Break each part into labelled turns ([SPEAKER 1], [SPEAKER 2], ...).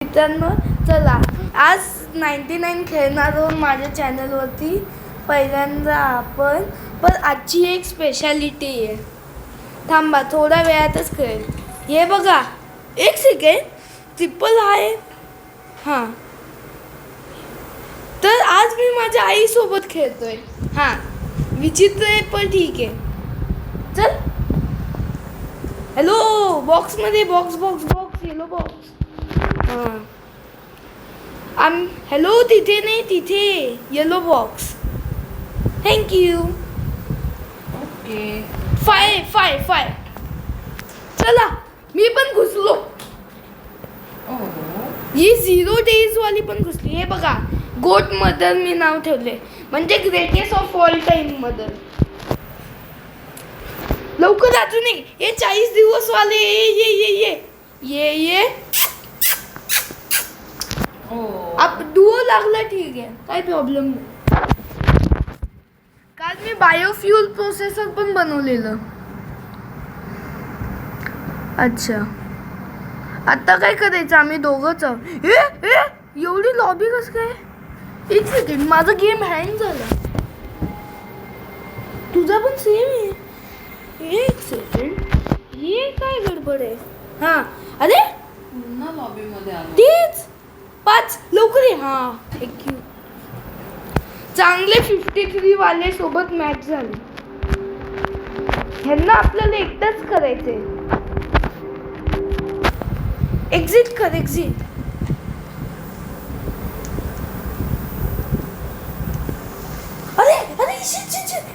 [SPEAKER 1] मित्रांनो, चला आज 99 खेळणार आहोत माझ्या चॅनलवरती पहिल्यांदा आपण. पण आजची एक स्पेशालिटी आहे. थांबा, थोड्या वेळातच खेळेल. हे बघा, एक सेकंड, ट्रिपल आहे. हां, तर आज मी माझ्या आईसोबत खेळतोय. हां, विचित्र आहे पण ठीक आहे. चल, हॅलो, बॉक्समध्ये box box box yellow box. हां, हॅलो, तिथे नाही, तिथे येलो बॉक्स. थँक्यू.
[SPEAKER 2] ओके.
[SPEAKER 1] 5 चला, मी पण घुसलो. ही 0 days वाली पण घुसली. हे बघा, गोट मदर मी नाव ठेवले, म्हणजे greatest of all time mother. लवकर अजून एक, हे 40 दिवस वाले. ये आप डुओ लागला, ठीक आहे, काही प्रॉब्लेम नाही. काल मी बायोफ्युल प्रोसेसर पण बनवलेलं. अच्छा, आता काय करायचं, आम्ही दोघंच आहोत. एवढी लॉबी कसं काय? एक सेकंड, माझा गेम हँग झाला. तुझा पण सेम आहे. एक सेकंड, हे काय गडबड आहे? हां, अरे
[SPEAKER 2] पुन्हा लॉबी मध्ये आलो.
[SPEAKER 1] तेच 5 लवकर ये. हां, थँक्यू. चांगले 53 वाले सोबत मॅच झाली. ह्यांना आपल्याला एकटाच करायचंय. एक्झिट कर, एक्झिट. अरे अरे,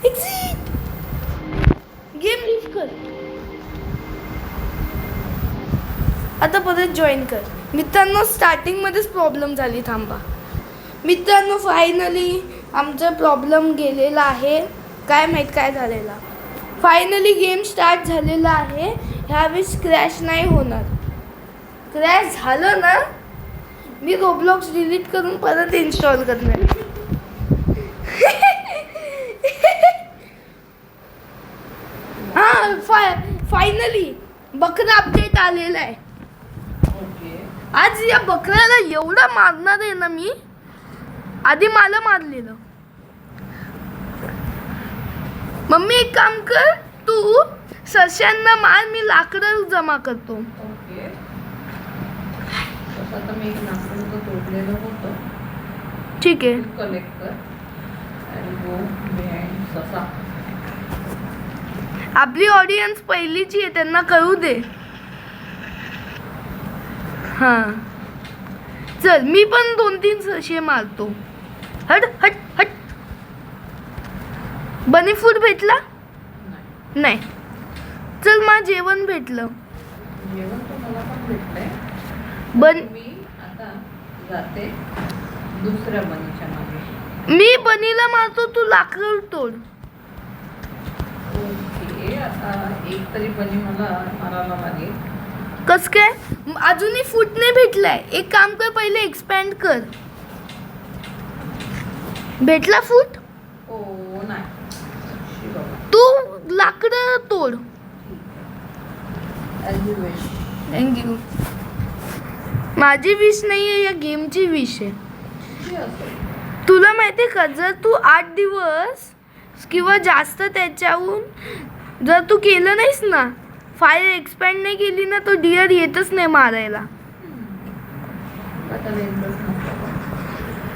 [SPEAKER 1] एक्झिट. गेम लीव कर. आता परत जॉईन कर. मित्रांनो, स्टार्टिंगमध्येच प्रॉब्लेम झाली. थांबा मित्रांनो, फायनली आमचा प्रॉब्लेम गेलेला आहे. काय माहीत काय झालेला. फायनली गेम स्टार्ट झालेला आहे. ह्यावेळेस क्रॅश नाही होणार. क्रॅश झालं ना, मी रोब्लॉक्स डिलीट करून परत इन्स्टॉल करणार. हां, फायनली बकरा अपडेट आलेला आहे. आज या बकऱ्याला एवढा मारणार आहे ना मी. आधी मला मारलेलं. मम्मी, एक काम कर, तू सस्यांना मार, मी लाकडं जमा करतो.
[SPEAKER 2] ओके. तसं आता मी एक लाकूड तोडलेलं होतं.
[SPEAKER 1] ठीक आहे.
[SPEAKER 2] कलेक्ट कर आणि गो बिहाइंड ससा.
[SPEAKER 1] आपली ऑडियन्स पहिलीची आहे, त्यांना कळू दे. हां, चल, मी पण 2-3 सशे मारतो. हट हट हट. बनी फूड भेटला नाही. चल, मला जेवण भेटलं.
[SPEAKER 2] जेवण तर मला पण भेटलंय. मी आता जाते दुसऱ्या बनीच्या मागे.
[SPEAKER 1] मी बनीला मारतो, तू लाकूड तोड.
[SPEAKER 2] ओके, आता एक तरी बनी मला मारायला लागेल.
[SPEAKER 1] कस काय? अजूनही फूट नाही भेटलाय. एक काम कर, पहिले एक्सपॅन्ड कर. भेटला फूट?
[SPEAKER 2] ओ नाही.
[SPEAKER 1] तू लाकडं तोड. थँक्यू. माझी विश नाही आहे, या गेमची विश आहे. तुला माहिती आहे का, जर तू 8 दिवस किंवा जास्त त्याच्याहून जर तू केलं नाहीस ना, फाईल एक्सपॅन्ड नाही केली ना, तो डिअर येतच नाही मारायला.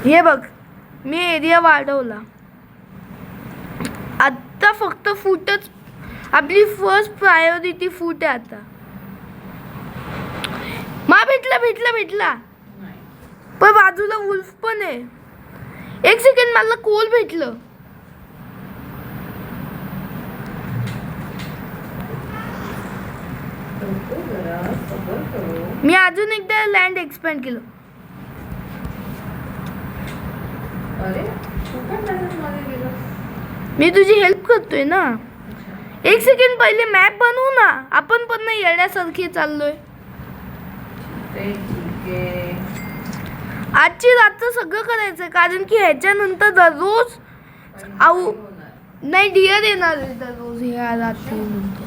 [SPEAKER 1] हे बघ, मी एरिया वाढवला. आत्ता फक्त फूटच आपली फर्स्ट प्रायोरिटी फूट आहे आता. भेटला. पण बाजूला वुल्फ पण आहे. एक सेकंड, मला कोल भेटलं. मी अजून एकदा लँड एक्सपॅन्ड केलं. मी तुझी हेल्प करतोय ना. एक सेकंड, पहिले मॅप बनवू ना. आपण पण नाही येण्यासारखे चाललोय. आजची रात्र सगळं करायचं, कारण की ह्याच्यानंतर दररोज नाही डिअर येणार आहे दररोज ह्या रात्रीनंतर.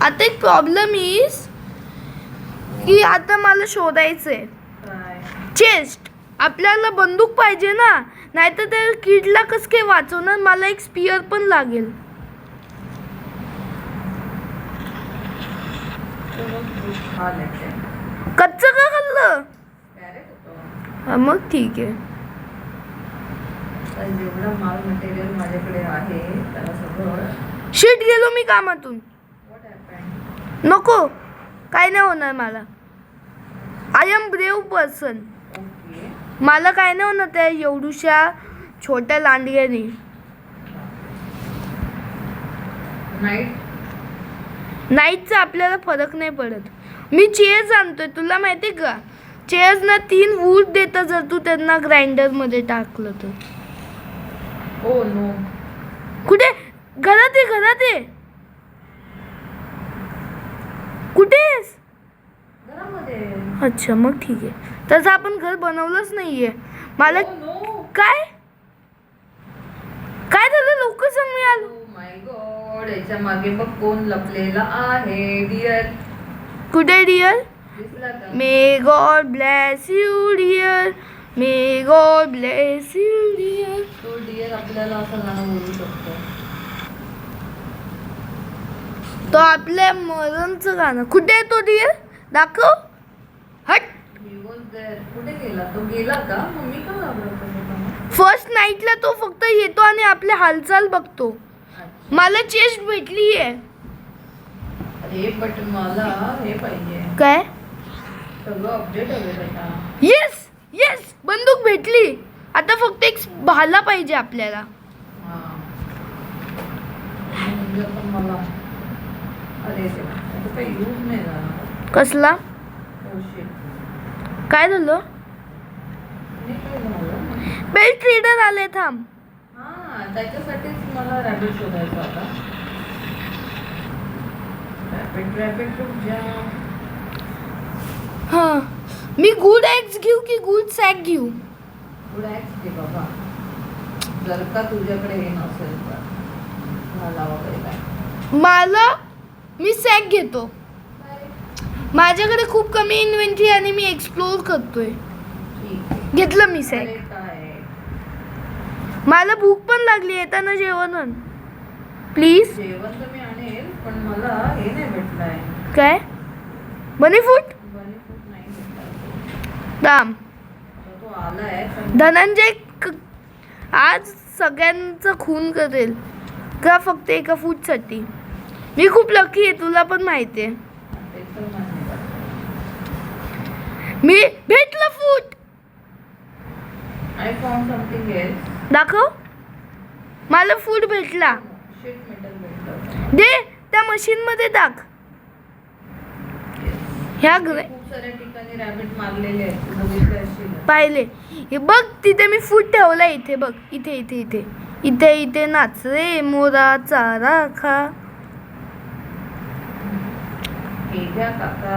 [SPEAKER 1] आता एक प्रॉब्लेम इज की आता मला शोधायचंय
[SPEAKER 2] काय
[SPEAKER 1] चेस्ट. आपल्याला बंदूक पाहिजे ना, नाहीतर त्या किडला कसं काय वाचवणार. मला एक स्पियर पण लागेल.
[SPEAKER 2] हा लेते
[SPEAKER 1] कच्चं का खाल्लं?
[SPEAKER 2] कॅरेट होतो.
[SPEAKER 1] हा, मग ठीक आहे.
[SPEAKER 2] तर जेवढा माल मटेरियल माझ्याकडे आहे त्याला सगळं
[SPEAKER 1] शीट गेलो मी कामातून.
[SPEAKER 2] What happen.
[SPEAKER 1] नको, काय नाही होणार मला. I am brave person.
[SPEAKER 2] Okay.
[SPEAKER 1] मला काय नाही होणार त्या एवढूशा छोट्या लांडग्याने.
[SPEAKER 2] नाईट
[SPEAKER 1] नाईटचा आपल्याला फरक नाही पडत. मी चेअर्स आणतोय, तुला माहिती आहे का? चेअर्सना 3 वूड देतं जर तू त्यांना ग्राइंडरमध्ये टाकलं तर.
[SPEAKER 2] Oh no.
[SPEAKER 1] कुठे? घरात आहे, घरात आहे. कुठे आहेस?
[SPEAKER 2] घरामध्ये.
[SPEAKER 1] अच्छा, मग ठीक आहे. तसं आपण घर बनवलंच नाहीये. मला
[SPEAKER 2] ओ नो.
[SPEAKER 1] काय काय झालं? लवकर सांग, मी आलो.
[SPEAKER 2] Oh my God. याच्या मागे बघ कोण लपलेला आहे. डिअर
[SPEAKER 1] कुठे डिअर?
[SPEAKER 2] दिसला का?
[SPEAKER 1] May God bless you dear. May God bless you dear.
[SPEAKER 2] तो डिअर आपल्याला असं गाणं बोलू शकतो.
[SPEAKER 1] तो आपल्या मरणचं गाणं. कुठे आहे तो डिअर? दाखव. हट.
[SPEAKER 2] He was there. कुठे गेला तो? गेला का? मग मी का घाबरतो त्याला?
[SPEAKER 1] फर्स्ट नाईटला तो फक्त येतो आणि आपल्या हालचाल बघतो.
[SPEAKER 2] अच्छा.
[SPEAKER 1] मला चेस्ट भेटली आहे.
[SPEAKER 2] अरे बट मला हे पाहिजे.
[SPEAKER 1] काय?
[SPEAKER 2] सगळं अपडेट हवे बेटा.
[SPEAKER 1] येस येस, बंदूक भेटली. आता फक्त एक भाला पाहिजे आपल्याला.
[SPEAKER 2] हा. म्हणजे आता मला अरे देवा, आता काही यूज नाही झाला.
[SPEAKER 1] कसला?
[SPEAKER 2] Oh shit.
[SPEAKER 1] काय झालं?
[SPEAKER 2] हे काय झालं?
[SPEAKER 1] बेल्ट रीडर आले, थांब.
[SPEAKER 2] हा, त्याच्यासाठीच मला रॅबिट शोधायचं आता. रॅबिट रॅबिट रुक जा.
[SPEAKER 1] हा, मी गुड ॲक्स घेऊ की गुड सॅक घेऊ?
[SPEAKER 2] गुड ॲक्स दे बाबा. जर का तुझ्याकडे हे नसेल तर मला वगैरे काय.
[SPEAKER 1] मी सॅक घेतो. माझ्याकडे खूप कमी इन्व्हेंटरी आणि मी एक्सप्लोर करतोय.
[SPEAKER 2] ठीक आहे.
[SPEAKER 1] घेतलं मी
[SPEAKER 2] अरे
[SPEAKER 1] सॅक.
[SPEAKER 2] काय
[SPEAKER 1] मला भूक पण लागली. येताना जेवण आण प्लीज.
[SPEAKER 2] जेवण तर मी आणेल पण मला हे नाही भेटलंय.
[SPEAKER 1] काय? बनी फूड?
[SPEAKER 2] बनी फूड नाही भेटला.
[SPEAKER 1] दाम.
[SPEAKER 2] आता तो आलाय पण
[SPEAKER 1] धनंजय आज सगळ्यांचं खून करेल का फक्त एका फूडसाठी? मी खूप लकी आहे, तुला पण माहिती आहे.
[SPEAKER 2] ते तर मान्य करतो.
[SPEAKER 1] मी भेटलं food.
[SPEAKER 2] I found something else.
[SPEAKER 1] दाखव. मला फूड भेटला.
[SPEAKER 2] शीट मेटल भेटलं.
[SPEAKER 1] दे त्या मशीन मध्ये टाक. ह्या घरे
[SPEAKER 2] खूप साऱ्या ठिकाणी रॅबिट मारलेले आहेत. तू बघितले असशील.
[SPEAKER 1] पाहिले. हे बघ, तिथे मी फूड ठेवला. इथे बघ, इथे इथे इथे इथे इथे नाच रे मोरा चारा खा.
[SPEAKER 2] हे घ्या काका.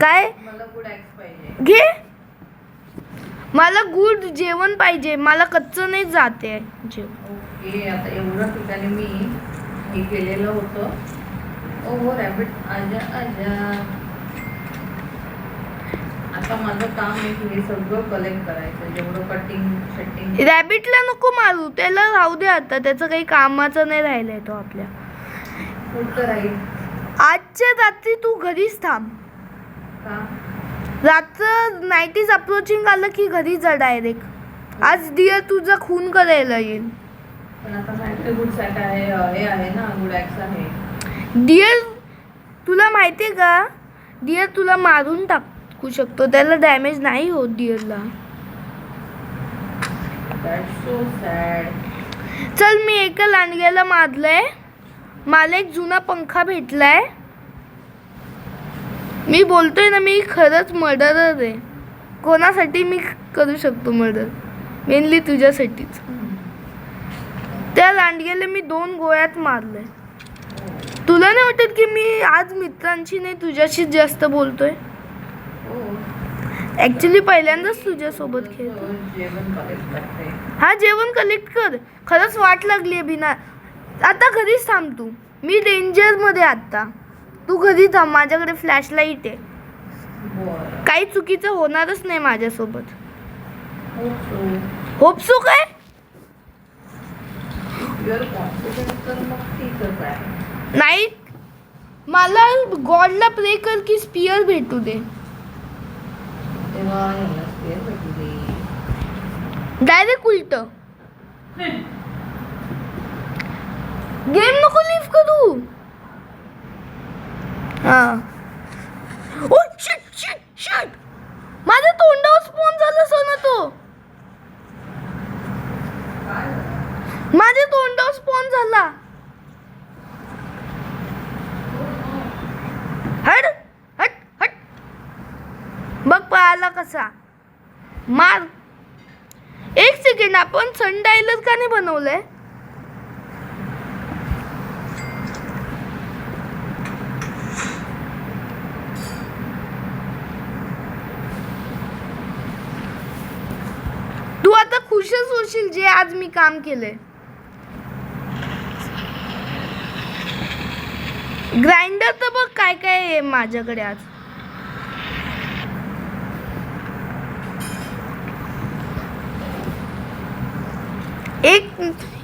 [SPEAKER 1] काय?
[SPEAKER 2] मला गुड ॲक्स पाहिजे.
[SPEAKER 1] घे. मला गुड जेवण पाहिजे. मला कच्चं नाही जाते जेवण.
[SPEAKER 2] ओके. आता एवढ्या ठिकाणी मी हे केलेलं होतं. ओ रॅबिट आजा आजा. आता माझं काम आहे की हे सगळं कलेक्ट करायचं. जेवढं कटिंग शटिंग.
[SPEAKER 1] रॅबिटला नको मारू, त्याला राहू दे आता. त्याचं काही कामाचं नाही राहिलंय तो आपल्या.
[SPEAKER 2] कुठं राहील
[SPEAKER 1] आजच्या रात्री तू घरीच थांब.
[SPEAKER 2] का?
[SPEAKER 1] रात्र नाईट अप्रोचिंग आलं की घरी जा डायरेक्ट. आज डिअर तुझा खून करायला येईल.
[SPEAKER 2] पण आता माझ्याकडे गुड सॅट आहे. हे आहे ना, गुड ॲक्स आहे.
[SPEAKER 1] डिअर तुला माहिती आहे का? डिअर तुला मारून टाकू शकतो. त्याला डॅमेज नाही होत डिअरला.
[SPEAKER 2] That's so sad.
[SPEAKER 1] चल, मी एका लांडग्याला मारलंय. मला एक जुना पंखा भेटलाय. मी बोलतोय ना, मी खरंच मर्डरर आहे. कोणासाठी मी करू शकतो मर्डर? मेनली तुझ्यासाठीच. त्या लांडग्याला मी 2 गोळ्यात मारलंय. तुला नाही वाटत की मी आज मित्रांशी नाही तुझ्याशीच जास्त बोलतोय? ऍक्च्युली पहिल्यांदाच तुझ्यासोबत खेळतो.
[SPEAKER 2] जेवण कलेक्ट करते.
[SPEAKER 1] हा, जेवण कलेक्ट कर. खरंच वाट लागली बिना. आता घरीच थांब तू. मी डेंजर मध्ये आता. तू घरी थांब. माझ्याकडे फ्लॅशलाईट आहे.
[SPEAKER 2] बरं.
[SPEAKER 1] काही चुकीचं होणारच नाही माझ्यासोबत.
[SPEAKER 2] होप
[SPEAKER 1] होपसो काय
[SPEAKER 2] युअर कॉन्फिडन्स तर मग ठीकच आहे.
[SPEAKER 1] नाही, मला गॉडला प्रे कर की स्पियर भेटू दे.
[SPEAKER 2] तेव्हा ह्याला स्पेअर भेटू दे.
[SPEAKER 1] डायरेक्ट उलट गेम नको लिव्ह करू. हा ओ शिट शिट शिट, माझ्या तोंडावर स्पॉन झालं सोना. तो
[SPEAKER 2] काय
[SPEAKER 1] माझ्या तोंडावर स्पॉन झाला. हट हट हट, बघ पळाला कसा. मार. एक सेकंड, आपण सन डायलर का नाही बनवलंय? तू आता खुशच होशील जे आज मी काम केलंय. ग्राइंडर तर बघ काय काय आहे माझ्याकडे आज.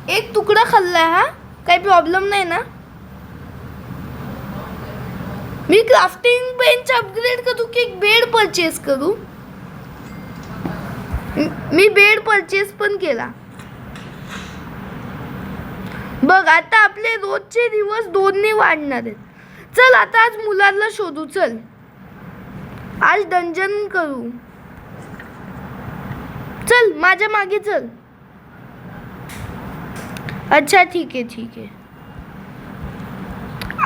[SPEAKER 1] एक तुकडा खाल्लाय. हा काही प्रॉब्लेम नाही ना? मी क्राफ्टिंग बेंच अपग्रेड करू की एक बेड परचेस करू? मी बेड परचेस पण केला. बघ आता आपले रोजचे दिवस 2 वाढणार आहेत. चल आता आज मुलांना शोधू. चल आज डंजन करू. चल माझ्या मागे चल. अच्छा ठीक आहे ठीक आहे.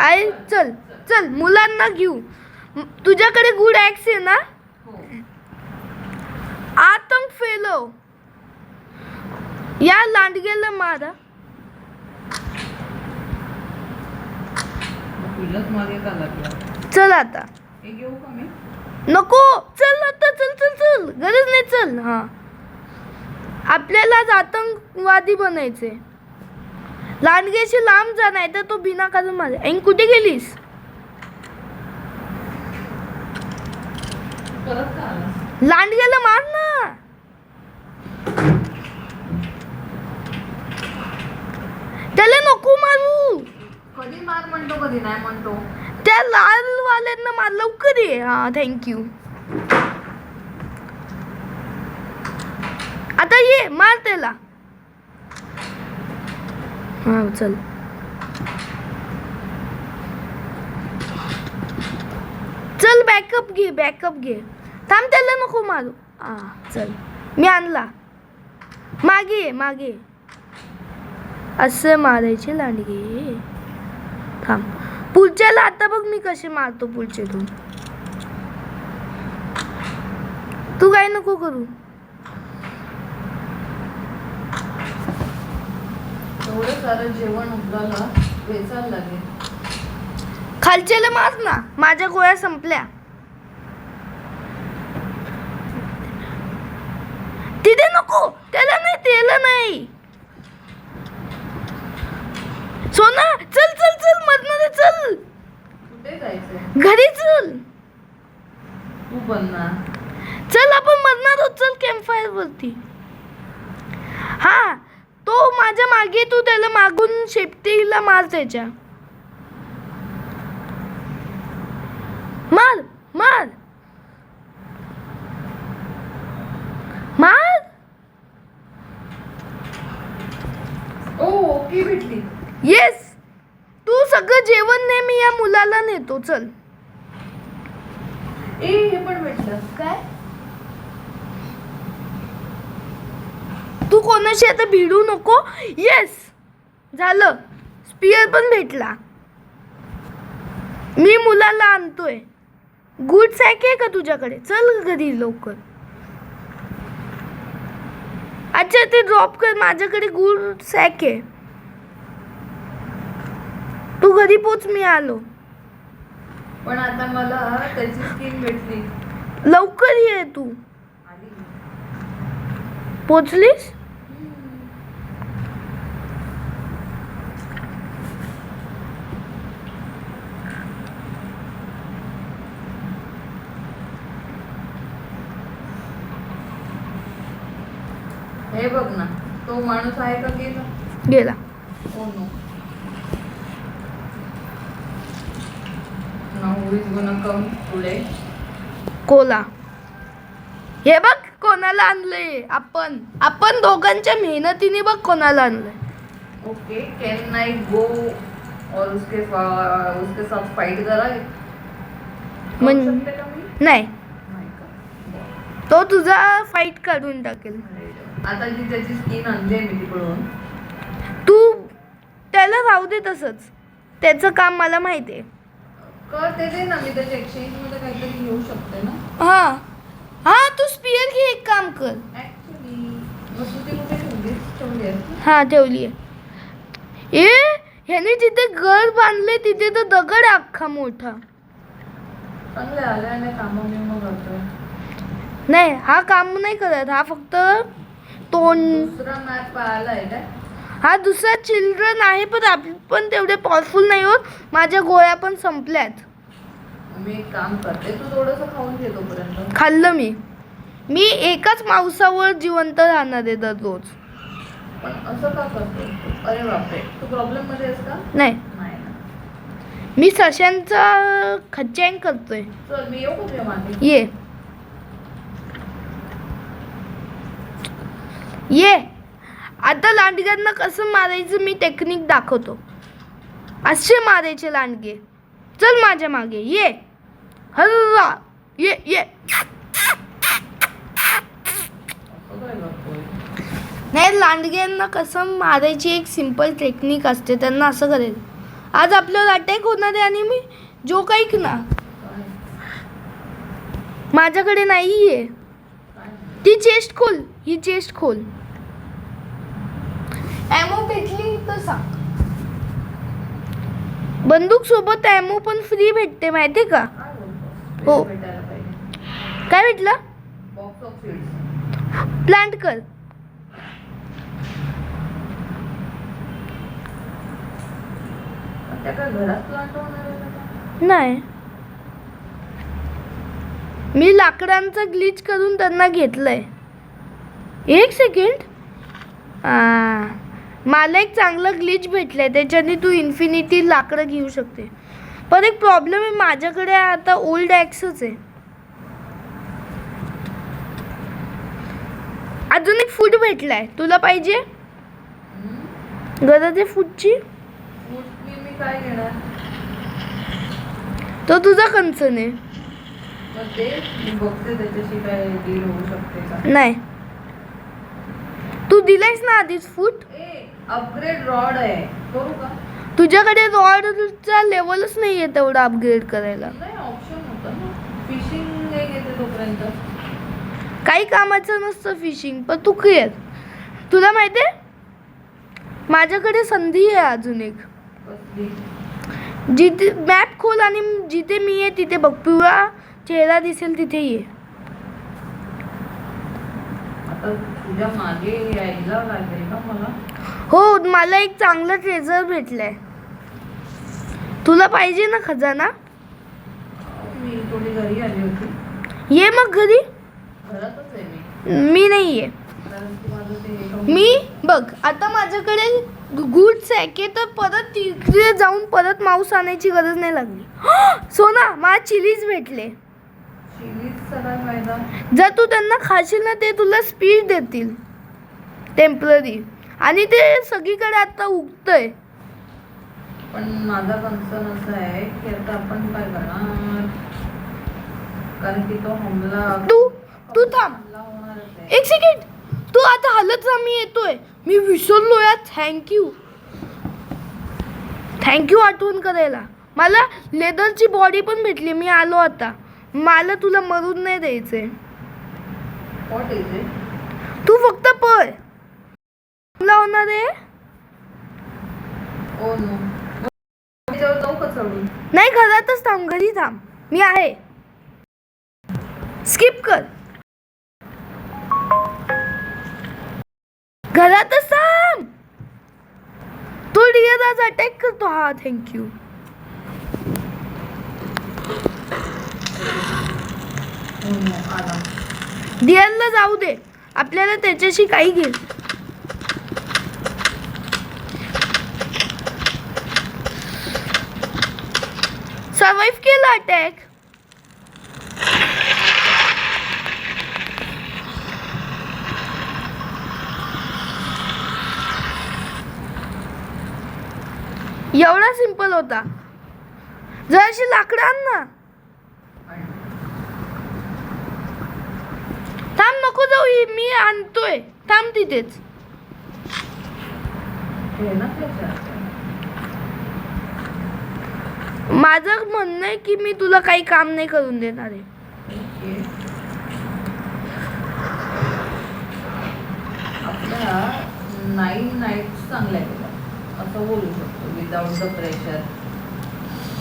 [SPEAKER 1] आई चल चल मुलांना घेऊ. तुझ्याकडे गुड ॲक्स आहे ना?
[SPEAKER 2] हो.
[SPEAKER 1] आतंक फेलो. या लांडग्याला मारा.
[SPEAKER 2] तुलाच मागे का लागला?
[SPEAKER 1] चल आता.
[SPEAKER 2] हे घेऊ का मी?
[SPEAKER 1] नको चल आता. चल चल चल, गरज नाही. चल. हा आपल्याला आज आतंकवादी बनायचे. लांडग्याशी लांब जा, नाही तर तो बिना कारण मारे. ऐन कुठे गेलीस?
[SPEAKER 2] परत का आला?
[SPEAKER 1] लांडग्याला मार ना. त्याला नको मारू.
[SPEAKER 2] कधी मार म्हणतो कधी नाही म्हणतो.
[SPEAKER 1] त्या लाल वाल्यांना मार लवकर. ये. हा थँक्यू. आता ये मार त्याला. हा चल. चल बॅकअप घे बॅकअप घे. थांब त्याला नको मारू. हा चल मी आणला. मागे ये, मागे. असे मारायचे लांडगे. थांब. पुढच्याला आता बघ मी कसे मारतो पुढच्यातून. तू काय नको करू.
[SPEAKER 2] एवढं सारं जेवण उरला वेचायला लागेल.
[SPEAKER 1] खालच्याला मार ना. माझ्या गोळ्या संपल्या. तिथे नको. त्याला नाही, त्याला नाही. सोना चल चल चल, मरणार आहे. चल
[SPEAKER 2] कुठे जायचंय?
[SPEAKER 1] घरी चल.
[SPEAKER 2] तू बन ना.
[SPEAKER 1] चल आपण मरणार आहोत. चल कॅम्पफायर वरती. हा तो माझ्या मागे. तू त्याला मागून शेपटीला मार त्याच्या. मार मार मार.
[SPEAKER 2] ओ ओके भेटली.
[SPEAKER 1] येस. तू सगळं जेवण ने मी या मुलाला नेतो. चल.
[SPEAKER 2] ए हे पण भेटलं.
[SPEAKER 1] काय तू कोणाशी आता भिडू नको. येस झालं. स्पियर पण भेटला. मी मुलाला आणतोय. गुड सॅक आहे का तुझ्याकडे? चल घरी लवकर. अच्छा ते ड्रॉप कर. माझ्याकडे गुड सॅक आहे. तू घरी पोच. मी आलो.
[SPEAKER 2] पण आता मला त्याची स्किन भेटली.
[SPEAKER 1] लवकर ये तू.
[SPEAKER 2] आली.
[SPEAKER 1] पोचलीस?
[SPEAKER 2] हे बघ ना, तो माणूस आहे का गेला?
[SPEAKER 1] गेला.
[SPEAKER 2] Oh no. Now who is gonna come today?
[SPEAKER 1] Cola. हे बघ कोणाला आणलंय. आपण दोघांच्या मेहनतीने बघ कोणाला आणलंय.
[SPEAKER 2] Okay, can I go और उसके साथ फाइट कराए?
[SPEAKER 1] म्हण-
[SPEAKER 2] करू शकते का मी?
[SPEAKER 1] नाही,
[SPEAKER 2] नाही का?
[SPEAKER 1] तो तुझा फाईट काढून टाकेल.
[SPEAKER 2] आता जी त्याची स्किन आणली मी तिकडून,
[SPEAKER 1] तू त्याला राहू दे तसंच. त्याचं काम मला माहिती आहे.
[SPEAKER 2] ते दे ना, मी त्याच्या एक्सचेंज मध्ये काहीतरी घेऊ शकते ना.
[SPEAKER 1] हा तू स्पियर घे. एक काम कर.
[SPEAKER 2] ऍक्च्युली मग तू ती कुठे ठेवली आहे?
[SPEAKER 1] हा ठेवली आहे. ह्याने जिथे घर बांधले तिथे तर दगड आहे अख्खा मोठा.
[SPEAKER 2] चांगले आले आणि कामं बिमं करतोय.
[SPEAKER 1] नाही, हा काम नाही करत. हा फक्त तोंड.
[SPEAKER 2] दुसरा मॅप आलाय काय?
[SPEAKER 1] हा दुसरा चिल्ड्रन आहे, पण आपण तेवढे पॉवरफुल नाही होत. माझ्या गोळ्या पण संपल्यात.
[SPEAKER 2] मी एक काम करते, तू थोडंसं खाऊन घे तोपर्यंत.
[SPEAKER 1] खाल्लं मी एकाच मांसावर जिवंत राहणार आहे दररोज.
[SPEAKER 2] पण असं का करतोय? अरे बापरे, तू प्रॉब्लेम मध्ये आहेस का?
[SPEAKER 1] नाही,
[SPEAKER 2] नाही ना.
[SPEAKER 1] मी सशांचा खच्चॅंग करतोय.
[SPEAKER 2] चल मी येऊ का तुझ्या मागे?
[SPEAKER 1] ये आता लांडग्यांना कसं मारायचं मी टेक्निक दाखवतो. असे मारायचे लांडगे. चल माझ्या मागे ये. हल्ला ये.
[SPEAKER 2] असं काय करतोय?
[SPEAKER 1] नाही, लांडग्यांना कसं मारायची एक सिंपल टेक्निक असते. त्यांना असं करायचं. आज आपल्यावर अटॅक होणार आहे आणि मी जो ऐक ना,
[SPEAKER 2] काय?
[SPEAKER 1] माझ्याकडे नाहीये.
[SPEAKER 2] काय?
[SPEAKER 1] ती चेस्ट खोल. ही चेस्ट खोल. ॲमो भेटली तर सांग. बंदूक सोबत ॲमो पण फ्री भेटते माहिती का?
[SPEAKER 2] काय बोलतोस?
[SPEAKER 1] हो.
[SPEAKER 2] भेटायला पाहिजे.
[SPEAKER 1] काय भेटलं?
[SPEAKER 2] Box of seeds.
[SPEAKER 1] प्लांट कर.
[SPEAKER 2] त्या काय घरात प्लांट होणार आहे का?
[SPEAKER 1] नाही, मी लाकडांचा ग्लिच करून त्यांना घेतलंय. एक सेकंड. मला एक चांगलं ग्लिच भेटलंय. त्याच्याने तू इन्फिनिटी लाकडं घेऊ शकते. पण एक प्रॉब्लेम आहे, माझ्याकडे आता ओल्ड ॲक्सच आहे. अजून एक फूड भेटलाय. तुला पाहिजे? गरज आहे फूडची?
[SPEAKER 2] मी काय घेणार?
[SPEAKER 1] तो तुझा कन्सर्न आहे.
[SPEAKER 2] मग ते मी बघते त्याच्याशी काय डील होऊ शकते का.
[SPEAKER 1] नाही, तू दिलायस ना आधीच फूड.
[SPEAKER 2] अपग्रेड रॉड आहे, करू का?
[SPEAKER 1] तुझ्याकडे रॉडचा लेवलच नाही आहे तेवढा अपग्रेड करायला.
[SPEAKER 2] नाही, ऑप्शन होतं ना. फिशिंग नाही घेते तोपर्यंत.
[SPEAKER 1] काही कामाचं नसतं फिशिंग. पण तू खेळ. तुला माहिती आहे माझ्याकडे संधी आहे अजून एक.
[SPEAKER 2] कसली?
[SPEAKER 1] जिथे मॅप खोल आणि जिथे मी आहे तिथे बघ. पिवळा चेहरा दिसेल तिथे ये.
[SPEAKER 2] आता तुझ्या मागे यायला लागेल का मला?
[SPEAKER 1] हो, मला एक चांगलं ट्रेझर भेटलंय. तुला पाहिजे ना खजाना?
[SPEAKER 2] मी थोडी घरी आली होती.
[SPEAKER 1] ये मग घरी.
[SPEAKER 2] घरातच आहे
[SPEAKER 1] मी नाही आहे.
[SPEAKER 2] कारण की माझं ते
[SPEAKER 1] मी बघ आता माझ्याकडे गुड्स आहे की तर परत तिकडे जाऊन परत माऊस आणायची गरज नाही लागली. सोना, मला चिलीज भेटले.
[SPEAKER 2] चिलीजचा काय फायदा?
[SPEAKER 1] जर तू त्यांना खाशील ना ते तुला स्पीड देतील टेम्पररी. आणि ते सगळीकडे आता उगतंय.
[SPEAKER 2] पण माझा कन्सर्न असा आहे की आता आपण काय करणार, कारण की तो
[SPEAKER 1] तू थांब.
[SPEAKER 2] हमला होणारच आहे.
[SPEAKER 1] एक सेकंड. तू आता हलत जा. मी येतोय. मी विसरलो यार. थँक्यू आठवण करायला. मला लेदरची बॉडी पण भेटली. मी आलो आता. मला तुला मरून नाही द्यायचंय.
[SPEAKER 2] What is it?
[SPEAKER 1] तू फक्त पळ. हमला होणार आहे.
[SPEAKER 2] Oh no. त्याच्यावर जाऊ का चढून?
[SPEAKER 1] नाही, घरातच थांब. घरी थांब. मी आहे. स्किप कर. घरातच थांब. तो डिअर आज अटॅक करतो. हा थँक्यू.
[SPEAKER 2] Oh no, आला.
[SPEAKER 1] डिअरला जाऊ दे. आपल्याला त्याच्याशी काही घे. सर्वाइव्ह केला अटॅक. एवढा सिंपल होता. जराशी लाकडं आण ना. थांब, नको जाऊ, मी आणतोय. थांब तिथेच.
[SPEAKER 2] हे ना त्याच्यात.
[SPEAKER 1] माझं म्हणणं आहे की मी तुला काही काम नाही करून देणार आहे.
[SPEAKER 2] ओके. आपल्या 9 नाईट्स चांगल्या गेल्या असं बोलू शकतो. विदाउट द प्रेशर,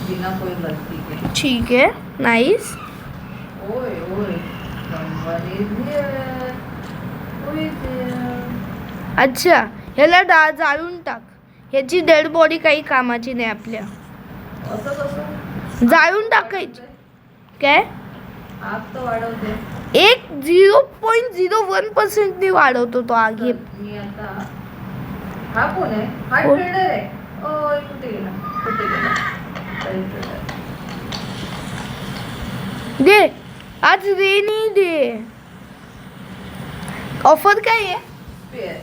[SPEAKER 2] बिना कोई गलती के.
[SPEAKER 1] ठीक आहे, नाईस.
[SPEAKER 2] ओय ओय, someone is here. Who is here?
[SPEAKER 1] अच्छा, ह्याला जाळून टाक. ह्याची डेड बॉडी काही कामाची नाही आपल्या.
[SPEAKER 2] असं कसं
[SPEAKER 1] जाळून टाकायची. काय?
[SPEAKER 2] आग तर वाढवते.
[SPEAKER 1] 0.01% ने वाढवतो तो आग. हे
[SPEAKER 2] मी आता हा कोण आहे? हा
[SPEAKER 1] कोण?
[SPEAKER 2] ट्रेडर आहे. ओय, कुठे गेला? कुठे गेला? ट्रेडर.
[SPEAKER 1] दे, आज रेनी दे. ऑफर काय आहे?
[SPEAKER 2] स्पेअर.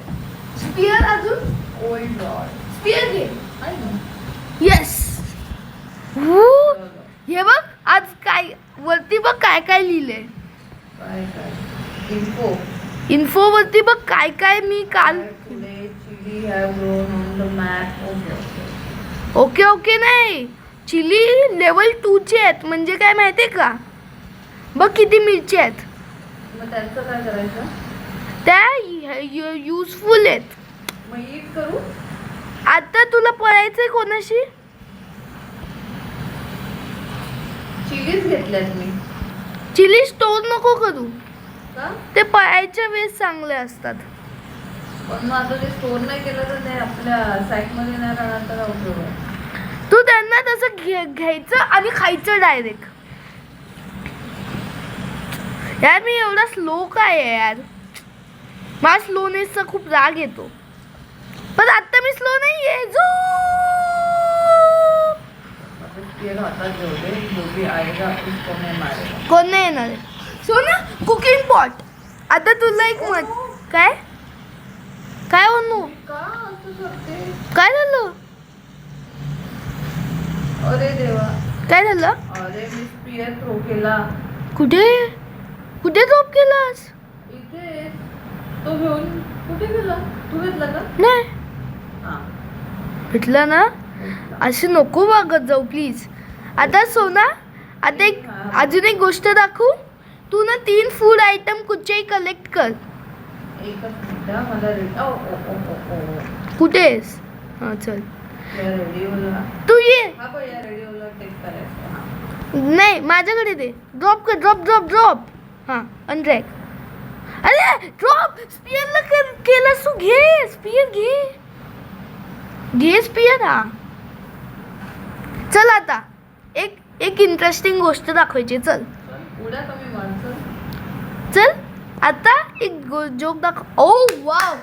[SPEAKER 1] स्पियर अजून
[SPEAKER 2] ओल्ड डॉट.
[SPEAKER 1] स्पियर घे.
[SPEAKER 2] आहे ना?
[SPEAKER 1] येस. हे बघ, आज काय वरती बघ काय काय लिहिलंय.
[SPEAKER 2] काय काय? इन्फो.
[SPEAKER 1] इन्फो वरती बघ काय काय मी काल.
[SPEAKER 2] Today chili have grown on the map. Okay.
[SPEAKER 1] Okay okay नाही, चिली लेवल 2 चे आहेत. म्हणजे काय माहितीये का? बघ किती मिरची आहेत.
[SPEAKER 2] मग त्यांचं काय करायचं?
[SPEAKER 1] त्या युजफुल आहेत.
[SPEAKER 2] मग ईट करू?
[SPEAKER 1] आता तुला पळायचंय कोणाशी?
[SPEAKER 2] चिलीज घेतल्यात मी.
[SPEAKER 1] चिली स्टोर नको करू.
[SPEAKER 2] का?
[SPEAKER 1] ते पळायच्या वेळेस चांगले असतात.
[SPEAKER 2] पण मग आता ते स्टोर नाही केलं तर ते आपल्या साईटमध्ये नाही राहणार तर उपयोग आहे.
[SPEAKER 1] तू त्यांना तसं घ्यायचं आणि खायचं डायरेक्ट. यार मी एवढा स्लो काय आहे यार. मला स्लोनेसचा खूप राग येतो. पण आता मी स्लो नाहीये.
[SPEAKER 2] आता स्पेअर हातात घेऊ दे. जो भी आएगा उसको मैं मारेगा.
[SPEAKER 1] कोण नाही येणार आहे. सोना, कुकिंग पॉट. आता तुला एक मत. काय काय म्हणू?
[SPEAKER 2] का असं करते?
[SPEAKER 1] काय झालं?
[SPEAKER 2] अरे देवा.
[SPEAKER 1] काय झालं?
[SPEAKER 2] अरे मी स्पेअर थ्रो केला.
[SPEAKER 1] कुठे कुठे ड्रॉप केलास?
[SPEAKER 2] इथे. तो घेऊन कुठे गेला? तू घेतला का?
[SPEAKER 1] नाही
[SPEAKER 2] हा.
[SPEAKER 1] भेटलं ना. असे नको वागत जाऊ प्लीज. आता सोना, आता एक अजून एक गोष्ट दाखवू. तू ना 3 फूड आयटम कुठचेही कलेक्ट कर.
[SPEAKER 2] एकच मिनिट हा, मला रेडी. ओ ओ ओ ओ ओ.
[SPEAKER 1] कुठे आहेस? हां चल,
[SPEAKER 2] या रेडिओला.
[SPEAKER 1] तू ये.
[SPEAKER 2] हा बघ, या रेडिओला टेक करायचं. हा.
[SPEAKER 1] नाही, माझ्याकडे दे. ड्रॉप कर. Drop drop drop. हां, अनड्रॅग. अरे ड्रॉप. स्पियरला केलास तू. घे स्पियर, घे स्पियर. हा चल, आता एक इंटरेस्टिंग गोष्ट दाखवायची. चल
[SPEAKER 2] उड्या कमी माणसं.
[SPEAKER 1] चल, आता एक जोक दाखव. ओ वाव.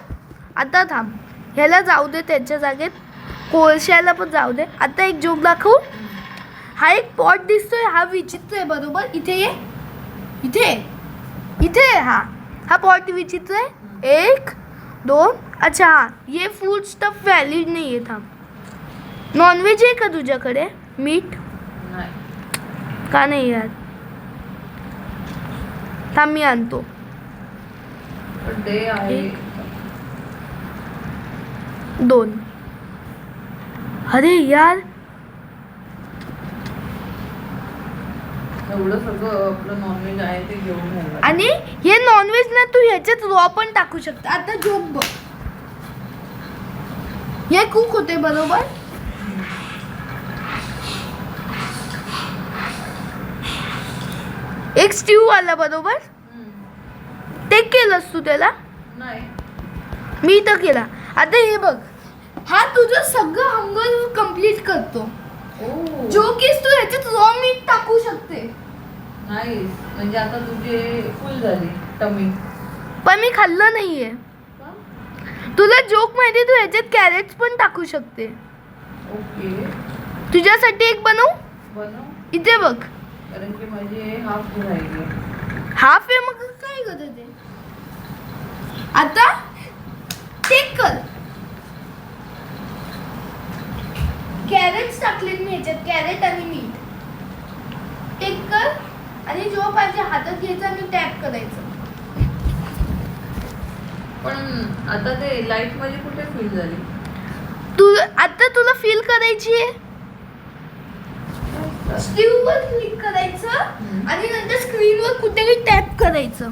[SPEAKER 1] आता थांब, ह्याला जाऊ दे त्याच्या जागेत. कोळशाला पण जाऊ दे. आता एक जोक दाखवू. हा एक पॉट दिसतोय. हा विचित्र आहे बरोबर. इथे ये. इथे हा पॉट विचित्र आहे. 1 2. अच्छा, हा ये फूड स्टफ व्हॅलिड नाही आहे. थांब, नॉनव्हेज आहे का तुझ्याकडे? मीठ
[SPEAKER 2] नाही.
[SPEAKER 1] का नाही यार? थांब, मी आणतो.
[SPEAKER 2] डे आहे.
[SPEAKER 1] 2. अरे यार,
[SPEAKER 2] एवढं सगळं आपलं नॉनव्हेज आहे ते घेऊन यायला.
[SPEAKER 1] आणि हे नॉनव्हेज ना तू ह्याच्यात रॉ पण टाकू शकता. आता जोक बघ. हे कुक होते बरोबर. एक स्ट्यू आला बरोबर. ते केलंस तू त्याला?
[SPEAKER 2] नाही.
[SPEAKER 1] मी तर केला. आता हे बघ, हा तुझं सगळं हंगर कंप्लीट करतो.
[SPEAKER 2] ओ.
[SPEAKER 1] जो की तू ह्याच्यात रॉ मीठ टाकू शकते.
[SPEAKER 2] नाईस. म्हणजे आता तुझे फुल झाली टमी.
[SPEAKER 1] पण मी खाल्लं नाहीये.
[SPEAKER 2] का?
[SPEAKER 1] तुला जोक माहिती, तू ह्याच्यात कॅरेट्स पण टाकू शकते.
[SPEAKER 2] ओके,
[SPEAKER 1] तुझ्यासाठी एक बनवू.
[SPEAKER 2] बनव.
[SPEAKER 1] इथे बघ,
[SPEAKER 2] कारण की माझी हाफ राहिली.
[SPEAKER 1] हाफ आहे, मग काय करत ते. आता टेक कर. कॅरेट्स टाकलेत मी ह्याच्यात, कॅरेट आणि मीठ. टेक कर आणि जो पाहिजे हातात घ्यायचा आणि टॅप करायचं.
[SPEAKER 2] पण आता ते लाईट मध्ये कुठे फील झाली?
[SPEAKER 1] तू आता तुला फील करायची आहे. स्टीव वर क्लिक करायचं आणि नंतर स्क्रीनवर कुठेही टॅप करायचं.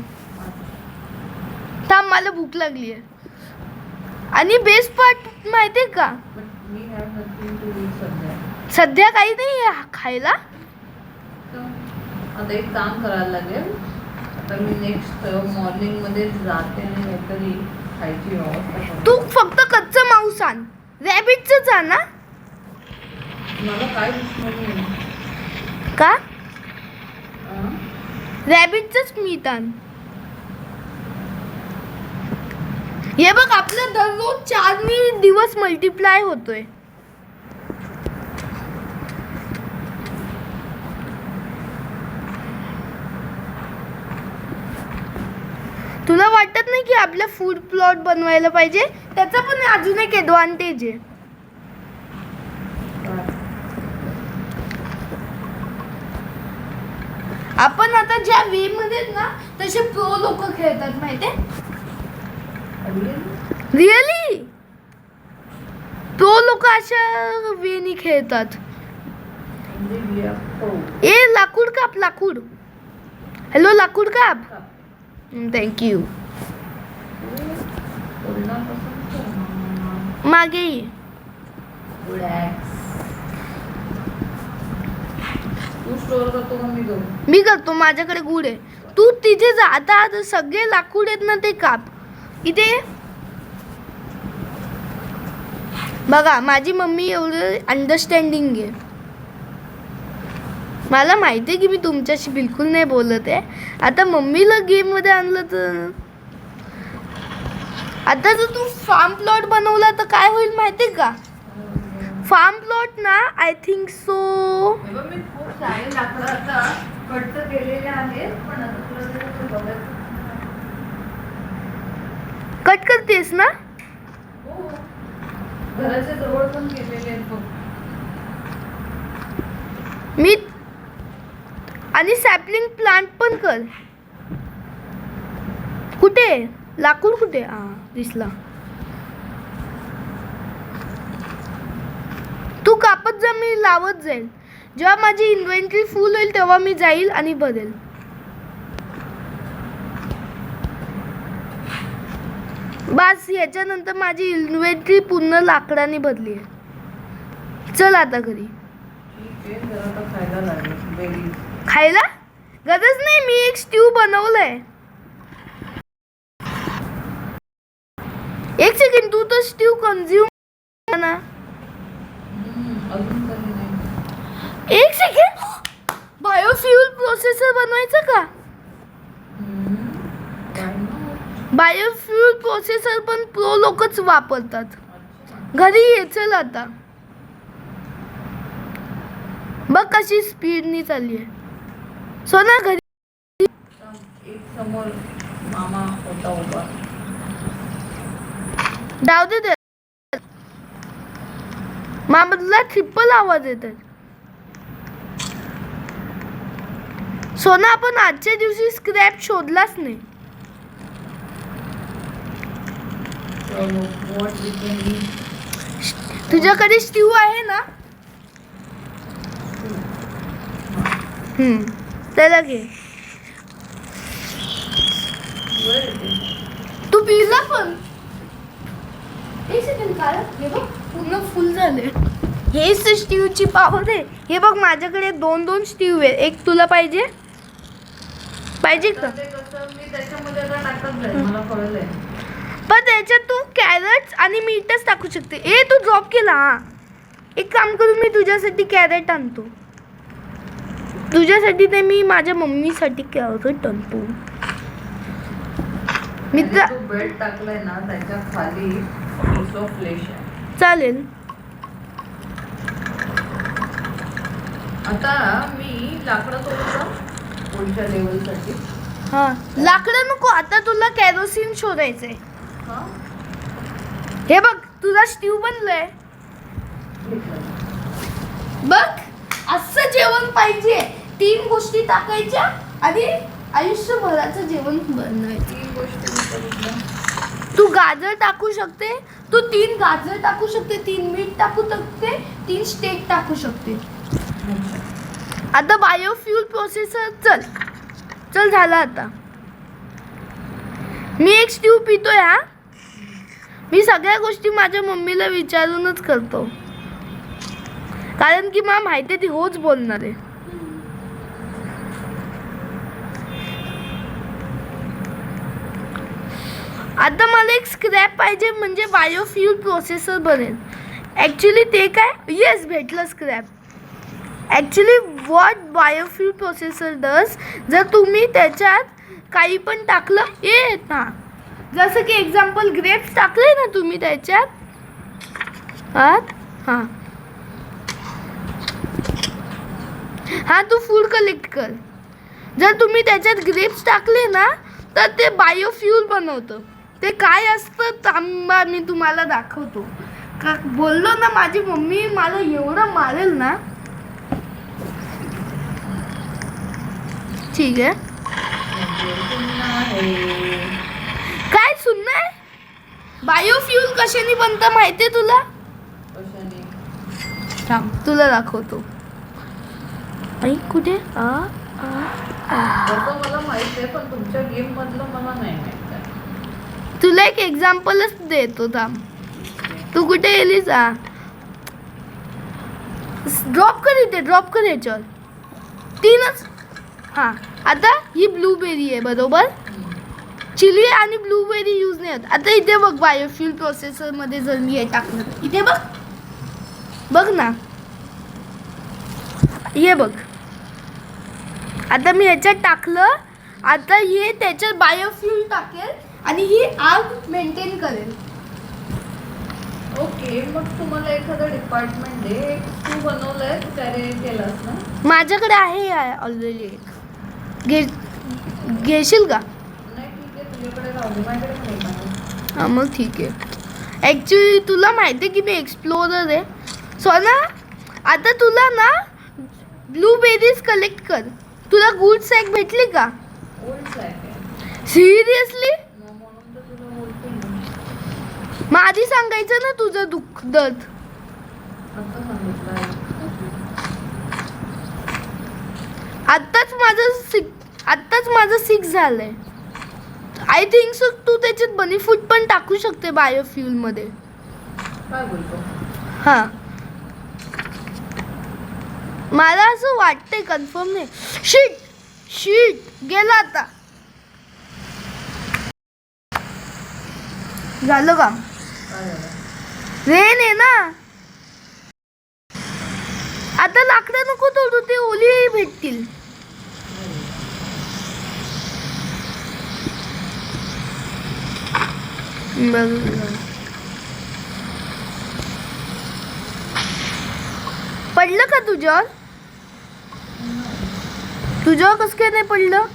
[SPEAKER 1] थांब, मला भूक लागली आहे. आणि बेस्ट पार्ट माहितीये का,
[SPEAKER 2] But we have nothing to eat सध्या.
[SPEAKER 1] सध्या काही नाही आहे खायला.
[SPEAKER 2] तर आता एक काम करायला लागेल. आता मी नेक्स्ट मॉर्निंग मध्ये जाते आणि काहीतरी खायची व्यवस्था करते.
[SPEAKER 1] तू फक्त कच्चं मांस आण. रॅबिटच आण ना.
[SPEAKER 2] मला काय दुश्मनी आहे?
[SPEAKER 1] का?
[SPEAKER 2] अं?
[SPEAKER 1] रॅबिटच मीठ आण. हे बघ, आपलं दररोज 4 दिवस मल्टिप्लाय होतोय. तुला वाटत नाही की आपलं फूड प्लॉट बनवायला पाहिजे? त्याचा पण अजून एक ॲडव्हान्टेज आहे. आपण आता ज्या वे मध्ये ना, तसे प्रो लोक खेळतात माहितीये. रिअली प्रो लोक अशा वेनी खेळतात. ए लाकूड काप, लाकूड. हॅलो, लाकूड काप. थँक्यू. मागे ये.
[SPEAKER 2] तू स्टोर करतो का मी करू?
[SPEAKER 1] मी करतो, माझ्याकडे गुड आहे. तू तिथे जा. आता सगळे लाकूड आहेत ना, ते काप. इथे बघा, माझी मम्मी एवढं अंडरस्टँडिंग आहे. मला माहिती आहे की मी तुमच्याशी बिलकुल नाही बोलत आहे. आता मम्मीला गेम मध्ये आणलं तर आता जर तू फार्म प्लॉट बनवला तर काय होईल माहितीये का? फार्म प्लॉट ना, आय थिंक सो.
[SPEAKER 2] मी खूप सारे लाकडं आता कट केलेले आहेत, पण आता तुला ते बघायचं.
[SPEAKER 1] कट करतेस ना?
[SPEAKER 2] हो, घराच्या जवळ पण केलेले आहेत बघ.
[SPEAKER 1] मी आणि सॅपलिंग प्लांट पण कर. कुठे लाकूड, कुठे? हा, दिसला. तू कापत जा, मी लावत जाईल. जेव्हा माझी इन्व्हेंटरी फुल होईल तेव्हा मी जाईल आणि भरेल. बस, याच्यानंतर माझी इन्व्हेंटरी पूर्ण लाकडाने भरली आहे. चल आता घरी.
[SPEAKER 2] ठीक आहे, जरा आता खायला लागेल. बेरीज
[SPEAKER 1] खायला गरज नाही, मी एक स्ट्यू बनवलंय. एक सेकंड, तू तर स्ट्यू कन्झ्युम ना.
[SPEAKER 2] अजून कधी नाही.
[SPEAKER 1] एक सेकंड, बायोफ्युल प्रोसेसर बनवायचं का? बायोफ्युल प्रोसेसर पण प्रो लोकच वापरतात. घरी ये, चल आता. बघ कशी स्पीडनी चालली आहे. सोना घरी.
[SPEAKER 2] एक समोर मामा होता उभा.
[SPEAKER 1] जाऊ दे ते. मामाला ट्रिपल आवाज येतात. सोना, आपण आजच्या दिवशी स्क्रॅप शोधलाच नाही.
[SPEAKER 2] What we can eat.
[SPEAKER 1] तुझ्याकडे स्ट्यू आहे ना? त्याला घे.
[SPEAKER 2] Where is it?
[SPEAKER 1] तू पिला पण. एक सेकंड, काय हे बघ, पूर्ण फुल झाले. हेच स्ट्यूची पावर आहे. हे बघ, माझ्याकडे 2 स्ट्यू आहे. एक तुला पाहिजे? पाहिजे का?
[SPEAKER 2] ते कसं मी त्याच्यामध्ये आता टाकत जाईल, मला कळलंय.
[SPEAKER 1] पण त्याच्यात तू कॅरेट्स आणि मीठच टाकू शकते. ए, तू ड्रॉप केला. हा, एक काम करू, मी तुझ्यासाठी कॅरेट आणतो. तुझ्यासाठी नाही, मी माझ्या मम्मीसाठी कॅरेट आणतो. मित्र
[SPEAKER 2] तो बेड टाकलाय ना त्याच्या खाली पीस ऑफ फ्लेश आहे.
[SPEAKER 1] चालेल.
[SPEAKER 2] आता मी लाकडं तोडू का पुढच्या लेवलसाठी?
[SPEAKER 1] हा, लाकडं नको, आता तुला कॅरोसिन शोधायचंय.
[SPEAKER 2] हा,
[SPEAKER 1] हे बघ तुझा स्टीव बनलाय.
[SPEAKER 2] घेतलं.
[SPEAKER 1] बघ असं जेवण पाहिजे. 3 गोष्टी टाकायच्या आणि आयुष्यभराचं जेवण बनवायचं.
[SPEAKER 2] 3 गोष्टी विचारल्या.
[SPEAKER 1] तू गाजर टाकू शकते, तू 3 गाजर टाकू शकते, 3 मीठ टाकू शकते, 3 स्टेक टाकू शकते. आता बायोफ्यूल प्रोसेसर चल झालं. आता मी एक स्ट्यू पितोय. हा, मी सगळ्या गोष्टी माझ्या मम्मीला विचारूनच करतो, कारण की मला माहिती आहे ती होच बोलणार आहे. आता मला एक स्क्रॅप पाहिजे म्हणजे बायोफ्यूल प्रोसेसर बनेल. ॲक्च्युली ते काय, येस भेटलं scrap. Actually what biofuel processor does, जर तुम्ही त्याच्यात काही पण टाकलं हां, जसं की एक्झाम्पल ग्रेप्स टाकले ना तुम्ही त्याच्यात, हां हां तू फूड कलेक्ट कर. जर तुम्ही त्याच्यात ग्रेप्स टाकले ना तर ते बायोफ्यूल बनवतं. ते काय असतं थांबा मी तुम्हाला दाखवतो. का बोललो ना माझी मम्मी मला एवढं मारेल ना. ठीक आहे. काय सुनना आहे? बायोफ्यूल कशाने बनतं माहितीये तुला?
[SPEAKER 2] कशाने?
[SPEAKER 1] थांब तुला दाखवतो. आई कुठे?
[SPEAKER 2] तसं मला माहित आहे पण तुमच्या गेम मधलं मला नाही माहित.
[SPEAKER 1] तुला एक एक्झाम्पलच देतो थांब. तू कुठे गेलीस? ड्रॉप कर इथे, ड्रॉप कर याच्यावर. 3च. हां, आता ही ब्लूबेरी आहे बरोबर. चिली आणि ब्लूबेरी यूज नाही होत. आता इथे बघ बायोफ्यूल प्रोसेसरमध्ये जर मी हे टाकलं इथे बघ ना, हे बघ. आता मी ह्याच्यात टाकलं. आता हे त्याच्यात बायोफ्यूल टाकेल आणि ही आग मेंटेन करेल.
[SPEAKER 2] ओके, मग तुम्हाला एखादं डिपार्टमेंट दे. तू बनवलंय, तू कॅरी केलंस ना?
[SPEAKER 1] माझ्याकडे आहे ऑलरेडी एक. घेशील का?
[SPEAKER 2] नाही ठीक आहे, तुझ्याकडे राहू दे, माझ्याकडे पण आहे.
[SPEAKER 1] हां मग ठीक आहे. ॲक्च्युली तुला माहिती आहे की मी एक्सप्लोरर आहे. सोना आता तुला ना ब्लूबेरीज कलेक्ट कर. तुला गुड सॅक भेटली का?
[SPEAKER 2] ओल्ड सॅक आहे.
[SPEAKER 1] सिरियसली?
[SPEAKER 2] म्हणून तर तुला बोलते ना.
[SPEAKER 1] मग आधी सांगायचं ना तुझं दुःख दर्द.
[SPEAKER 2] आता सांगितलं.
[SPEAKER 1] आत्ताच माझं 6 झालंय. आय थिंक सो तू त्याच्यात बनीफूड पण टाकू शकते बायोफ्यूल मध्ये.
[SPEAKER 2] काय बोलतो?
[SPEAKER 1] हां मला असं वाटतंय, कन्फर्म नाही. शीट गेला. आता झालं का?
[SPEAKER 2] काय झालं?
[SPEAKER 1] रेन आहे ना. आता लाकडं नको तोडू, ते ओली भेटतील. पडलं का तुझ्यावर? कसं काय नाही पडलं?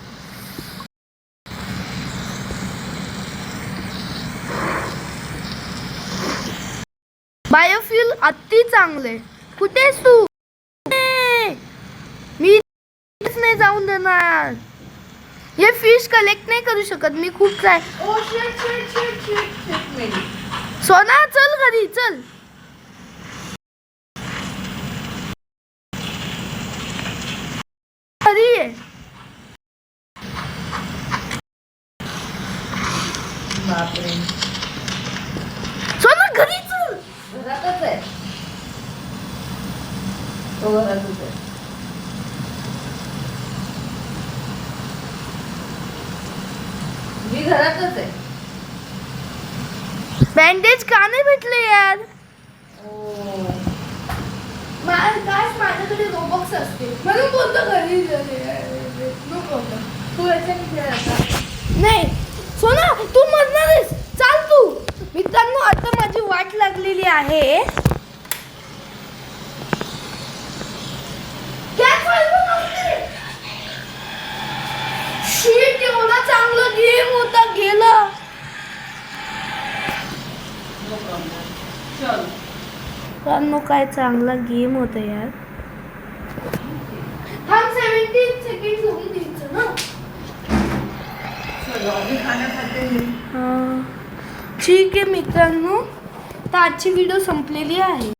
[SPEAKER 1] बायोफ्यूल अति चांगले. कुठे आहेस तू? मी नाही जाऊन देणार. हे फिश कलेक्ट नाही करू शकत मी. खूप ट्राय.
[SPEAKER 2] ओ शिट मेली.
[SPEAKER 1] सोना चल घरी चल. घरी ये.
[SPEAKER 2] बापरे.
[SPEAKER 1] सोना घरी चल.
[SPEAKER 2] घरातच आहे तो, घरातच आहे. मी घरातच आहे.
[SPEAKER 1] बँडेज का नाही भेटले यार?
[SPEAKER 2] ओ,
[SPEAKER 1] माझ्याकडे रोबॉक्स असते म्हणून बोलतो घरी नको.
[SPEAKER 2] तू याच्याने खेळ आता.
[SPEAKER 1] नाही सोना तू आहे. Shit, एवढा चांगला गेम होता, गेला.
[SPEAKER 2] No problem. चल.
[SPEAKER 1] मित्रांनो काय चांगला गेम होता यार. हम 17 सेकंड होऊन द्यायचं ना.
[SPEAKER 2] चलो अभी खाना खाते हैं.
[SPEAKER 1] ठीक आहे मित्रांनो, तर आजची व्हिडिओ संपलेली आहे.